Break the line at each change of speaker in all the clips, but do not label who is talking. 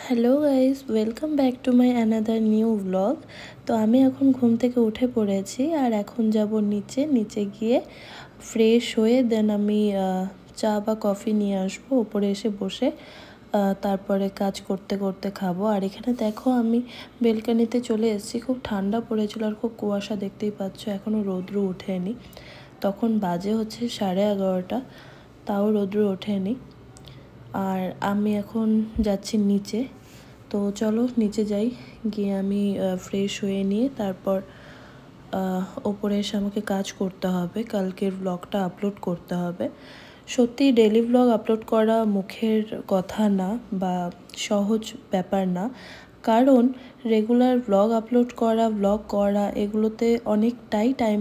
Hello guys, welcome back to my another new blog. তো আমি এখন ঘুম থেকে উঠে পড়েছি আর এখন যাব নিচে গিয়ে ফ্রেশ হয়ে দেন আমি চা বা কফি নিয়ে আসবো, ওপরে এসে বসে তারপরে কাজ করতে করতে খাবো। আর এখানে দেখো আমি বেলকানিতে চলে এসেছি, খুব ঠান্ডা পড়েছিল আর খুব কুয়াশা, দেখতেই পাচ্ছ এখনও রৌদ্র ওঠেনি। তখন বাজে হচ্ছে 11:30, তাও রৌদ্র ওঠেনি। আর আমি এখন যাচ্ছি নিচে, তো চলো নিচে যাই, গিয়ে আমি ফ্রেশ হয়ে নিয়ে তারপর ওপরে এসে আমাকে কাজ করতে হবে, কালকের ব্লগটা আপলোড করতে হবে। সত্যি ডেলি ব্লগ আপলোড করা মুখের কথা না বা সহজ ব্যাপার না, কারণ রেগুলার ব্লগ আপলোড করা, ব্লগ করা এগুলোতে অনেকটাই টাইম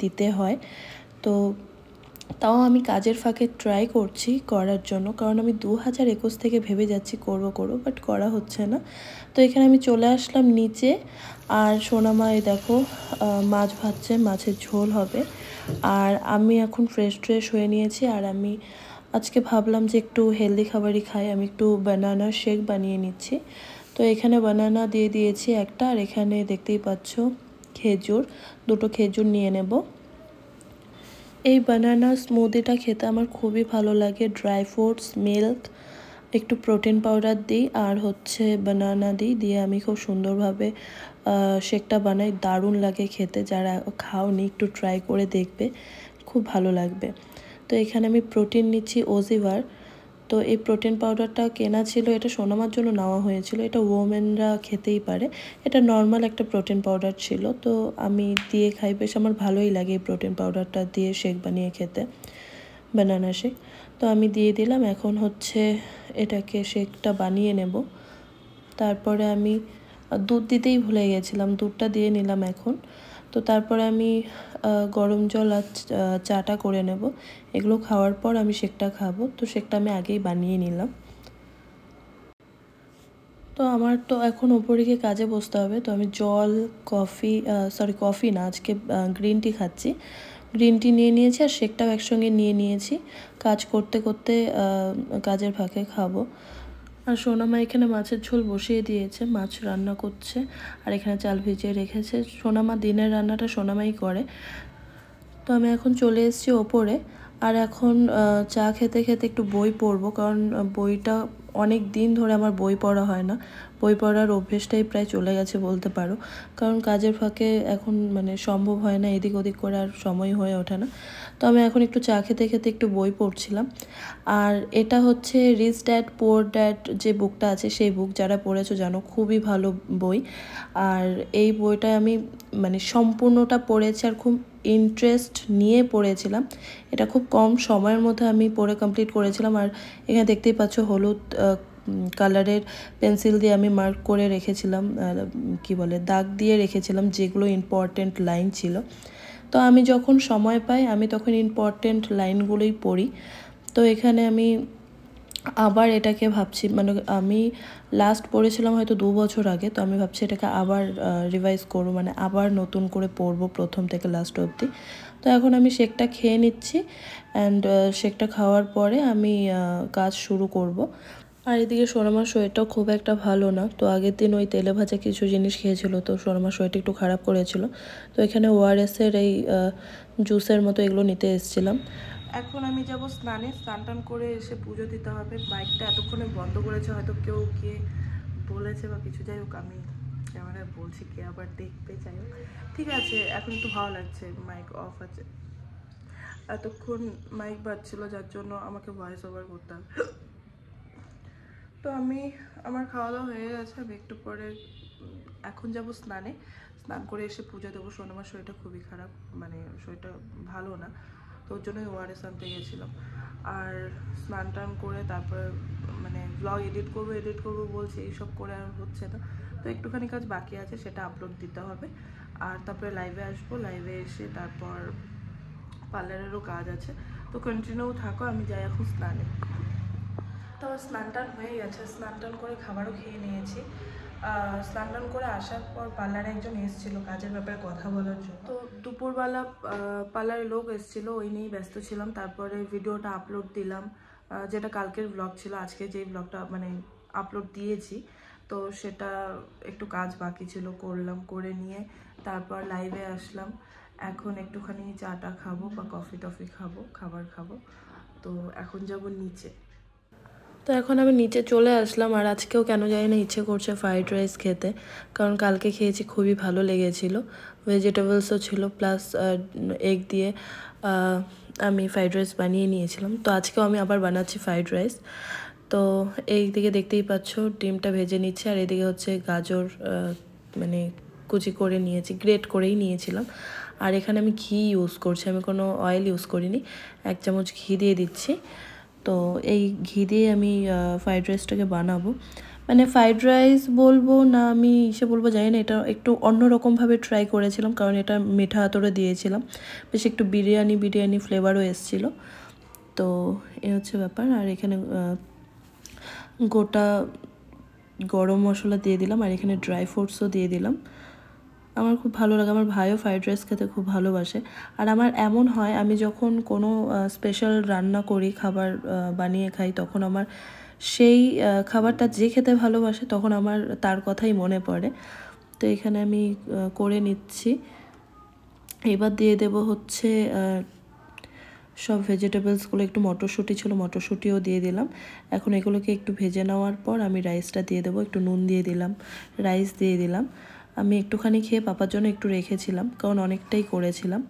দিতে হয়। তো তাও আমি কাজের ফাঁকে ট্রাই করছি করার জন্য, কারণ আমি 2021 থেকে ভেবে যাচ্ছি করব, বাট করা হচ্ছে না। তো এখানে আমি চলে আসলাম নিচে, আর সোনামা এই দেখো মাছ ভাজছে, মাছের ঝোল হবে। আর আমি এখন ফ্রেশ হয়ে নিয়েছি, আর আমি আজকে ভাবলাম যে একটু হেলদি খাবারই খাই, আমি একটু বানানা শেক বানিয়ে নিচ্ছি। তো এখানে বানানা দিয়ে দিয়েছি একটা, আর এখানে দেখতেই পাচ্ছ দুটো খেজুর নিয়ে নেব। এই বানানা স্মুদিটা খেতে আমার খুবই ভালো লাগে। ড্রাই ফ্রুটস, মিল্ক, একটু প্রোটিন পাউডার দিই আর হচ্ছে বানানা দিয়ে আমি খুব সুন্দরভাবে শেকটা বানাই। দারুণ লাগে খেতে, যারা খাওনি একটু ট্রাই করে দেখবে, খুব ভালো লাগবে। তো এখানে আমি প্রোটিন নিচ্ছি ওজিভার। তো এই প্রোটিন পাউডারটা কেনা ছিল, এটা সোনামার জন্য নেওয়া হয়েছিল, এটা ওমেনরা খেতেই পারে। এটা নর্মাল একটা প্রোটিন পাউডার ছিল, তো আমি দিয়ে খাই, বেশ আমার ভালোই লাগে এই প্রোটিন পাউডারটা দিয়ে শেক বানিয়ে খেতে, বানানা শেক। তো আমি দিয়ে দিলাম, এখন হচ্ছে এটাকে শেকটা বানিয়ে নেব। তারপরে আমি দুধ দিতেই ভুলে গেছিলাম, দুধটা দিয়ে নিলাম এখন। তো তারপরে আমি গরম জল আর চাটা করে নেব। এগুলো খাওয়ার পর আমি শেকটা খাবো, তো শেকটা আমি আগেই বানিয়ে নিলাম। তো আমার তো এখন ওপরে গিয়ে কাজে বসতে হবে, তো আমি কফি না, আজকে গ্রিন টি খাচ্ছি। গ্রিন টি নিয়ে নিয়েছি আর শেকটাও একসঙ্গে নিয়ে নিয়েছি, কাজ করতে করতে কাজের ফাঁকে খাবো। আর সোনামা এখানে মাছের ঝোল বসিয়ে দিয়েছে, মাছ রান্না করছে, আর এখানে চাল ভিজিয়ে রেখেছে। সোনামা দিনের রান্নাটা সোনামাই করে। তো আমি এখন চলে এসেছি ওপরে, আর এখন চা খেতে খেতে একটু বই পড়বো, কারণ বইটা অনেক দিন ধরে আমার বই পড়া হয় না। বই পড়ার অভ্যেসটাই প্রায় চলে গেছে বলতে পারো, কারণ কাজের ফাঁকে এখন মানে সম্ভব হয় না, এদিক ওদিক করে আর সময় হয়ে ওঠে না। তো আমি এখন একটু চা খেতে খেতে একটু বই পড়ছিলাম। আর এটা হচ্ছে রিচ ড্যাড পুয়ার ড্যাড যে বুকটা আছে, সেই বুক যারা পড়েছো জানো খুবই ভালো বই। আর এই বইটা আমি মানে সম্পূর্ণটা পড়েছি আর খুব ইন্টারেস্ট নিয়ে পড়েছিলাম। এটা খুব কম সময়ের মধ্যে আমি পড়ে কমপ্লিট করেছিলাম। আর এখানে দেখতেই পাচ্ছ হলুদ কালারের পেন্সিল দিয়ে আমি মার্ক করে রেখেছিলাম, দাগ দিয়ে রেখেছিলাম যেগুলো ইম্পর্টেন্ট লাইন ছিল। তো আমি যখন সময় পাই আমি তখন ইম্পর্টেন্ট লাইনগুলোই পড়ি। তো এখানে আমি আবার এটাকে ভাবছি, মানে আমি লাস্ট পড়েছিলাম হয়তো 2 বছর আগে, তো আমি ভাবছি এটাকে আবার রিভাইজ করবো, মানে আবার নতুন করে পড়বো প্রথম থেকে লাস্ট অবধি। তো এখন আমি শেকটা খেয়ে নিচ্ছি, অ্যান্ড শেকটা খাওয়ার পরে আমি কাজ শুরু করব। আর এদিকে সোনামার শরীরটাও খুব একটা ভালো না, তো আগের দিন ওই তেলে ভাজা কিছু জিনিস খেয়েছিল, তো সোনামার শরীরটা একটু খারাপ করেছিল। তো এখানে ওআরএসের এই জুসের মতো এগুলো নিতে এসেছিলাম। এখন আমি যাব স্নানে, স্নান টান করে এসে পুজো দিতে হবে। বাইকটা এতক্ষণে বন্ধ করেছে, হয়তো কেউ গিয়ে বলেছে বা কিছু, যাই হোক আমি ক্যামেরায় বলছি, কে আবার দেখতে, যাই হোক ঠিক আছে। এখন একটু ভালো লাগছে, মাইক অফ আছে, এতক্ষণ মাইক বাজছিল যার জন্য আমাকে ভয়েস ওভার করতে হবে। তো আমার খাওয়া দাওয়া হয়ে গেছে, আমি একটু পরে এখন যাব স্নানে, স্নান করে এসে পুজো দেবো। সোনামার শরীরটা খুবই খারাপ, মানে শরীরটা ভালো না, তো ওর জন্যই ওআরএস আনতে গেছিলাম। আর স্নান টান করে তারপর মানে ব্লগ এডিট করবো বলছি, এইসব করে আর হচ্ছে না। তো একটুখানি কাজ বাকি আছে, সেটা আপলোড দিতে হবে। আর তারপরে লাইভে আসবো, লাইভে এসে তারপর পার্লারেরও কাজ আছে। তো কন্টিনিউ থাকো, আমি যাই এখন স্নানে। তো স্নান টান হয়ে গেছে, স্নান টান করে খাবারও খেয়ে নিয়েছি। স্নান টান করে আসার পর পার্লারে একজন এসেছিলো কাজের ব্যাপারে কথা বলার জন্য, তো দুপুরবেলা পার্লারে লোক এসেছিলো, ওই নিয়েই ব্যস্ত ছিলাম। তারপরে ভিডিওটা আপলোড দিলাম, যেটা কালকের ব্লগ ছিল। আজকে যে ব্লগটা মানে আপলোড দিয়েছি, তো সেটা একটু কাজ বাকি ছিল, করলাম, করে নিয়ে তারপর লাইভে আসলাম। এখন একটুখানি চাটা খাবো বা কফি টফি খাবো, খাবার খাবো। তো এখন যাব নিচে। তো এখন আমি নিচে চলে আসলাম, আর আজকেও কেন জানি না ইচ্ছে করছে ফ্রাইড রাইস খেতে, কারণ কালকে খেয়েছি, খুবই ভালো লেগেছিলো। ভেজিটেবলসও ছিল, প্লাস এগ দিয়ে আমি ফ্রাইড রাইস বানিয়ে নিয়েছিলাম। তো আজকেও আমি আবার বানাচ্ছি ফ্রাইড রাইস। তো এই দিকে দেখতেই পাচ্ছ ডিমটা ভেজে নিচ্ছে, আর এদিকে হচ্ছে গাজর মানে কুচি করে নিয়েছি, গ্রেট করেই নিয়েছিলাম। আর এখানে আমি ঘি ইউজ করছি, আমি কোনো অয়েল ইউজ করিনি। 1 চামচ ঘি দিয়ে দিচ্ছি। তো এই ঘি দিয়ে আমি ফ্রাইড রাইসটাকে বানাবো। মানে ফ্রাইড রাইস বলবো না আমি বলবো জানি না, এটা একটু অন্যরকমভাবে ট্রাই করেছিলাম, কারণ এটা মিঠা আতরে দিয়েছিলাম, বেশ একটু বিরিয়ানি ফ্লেভারও এসেছিলো। তো এ হচ্ছে ব্যাপার। আর এখানে গোটা গরম মশলা দিয়ে দিলাম, আর এখানে ড্রাই ফ্রুটসও দিয়ে দিলাম। আমার খুব ভালো লাগে, আমার ভাইও ফ্রাইড রাইস খেতে খুব ভালোবাসে। আর আমার এমন হয়, আমি যখন কোনো স্পেশাল রান্না করি, খাবার বানিয়ে খাই, তখন আমার সেই খাবারটা যে খেতে ভালোবাসে তখন আমার তার কথাই মনে পড়ে। তো এখানে আমি করে নিচ্ছি। এবার দিয়ে দেব হচ্ছে সব ভেজিটেবলসগুলো, একটু মটরশুঁটি ছিল, মটরশুঁটিও দিয়ে দিলাম। এখন এগুলোকে একটু ভেজে নেওয়ার পর আমি রাইসটা দিয়ে দেবো, একটু নুন দিয়ে দিলাম, রাইস দিয়ে দিলাম। আমি একটুখানি খেয়ে পাপার জন্য একটু রেখেছিলাম, কারণ অনেকটাই করেছিলাম।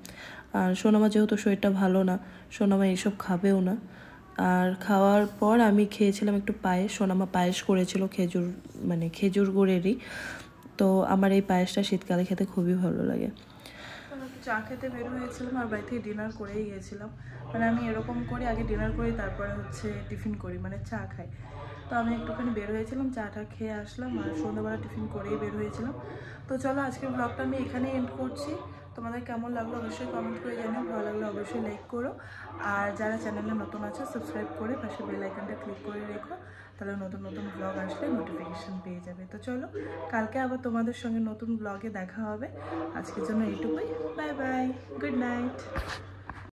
আর সোনামা যেহেতু শরীরটা ভালো না, সোনামা এইসব খাবেও না। আর খাওয়ার পর আমি খেয়েছিলাম একটু পায়েস, সোনামা পায়েস করেছিল খেজুর গুড়েরই। তো আমার এই পায়েসটা শীতকালে খেতে খুবই ভালো লাগে। চা খেতে বের হয়েছিলাম, আর বাড়ি থেকে ডিনার করেই গিয়েছিলাম। মানে আমি এরকম করি, আগে ডিনার করি, তারপরে হচ্ছে টিফিন করি, মানে চা খাই। তো আমি একটুখানি বের হয়েছিলাম, চাটা খেয়ে আসলাম, আর সন্ধ্যাবেলা টিফিন করেই বের হয়েছিলাম। তো চলো আজকের ব্লগটা আমি এখানেই এন্ড করছি। তোমাদের কেমন লাগলো অবশ্যই কমেন্ট করে জানিও, ভালো লাগলে অবশ্যই লাইক করো। আর যারা চ্যানেলে নতুন আছে সাবস্ক্রাইব করে পাশে বেল আইকনটা ক্লিক করে রেখো, তাহলে নতুন নতুন ব্লগ আসলে নোটিফিকেশান পেয়ে যাবে। তো চলো কালকে আবার তোমাদের সঙ্গে নতুন ব্লগে দেখা হবে। আজকের জন্য এইটুকুই, বাই বাই, গুড নাইট।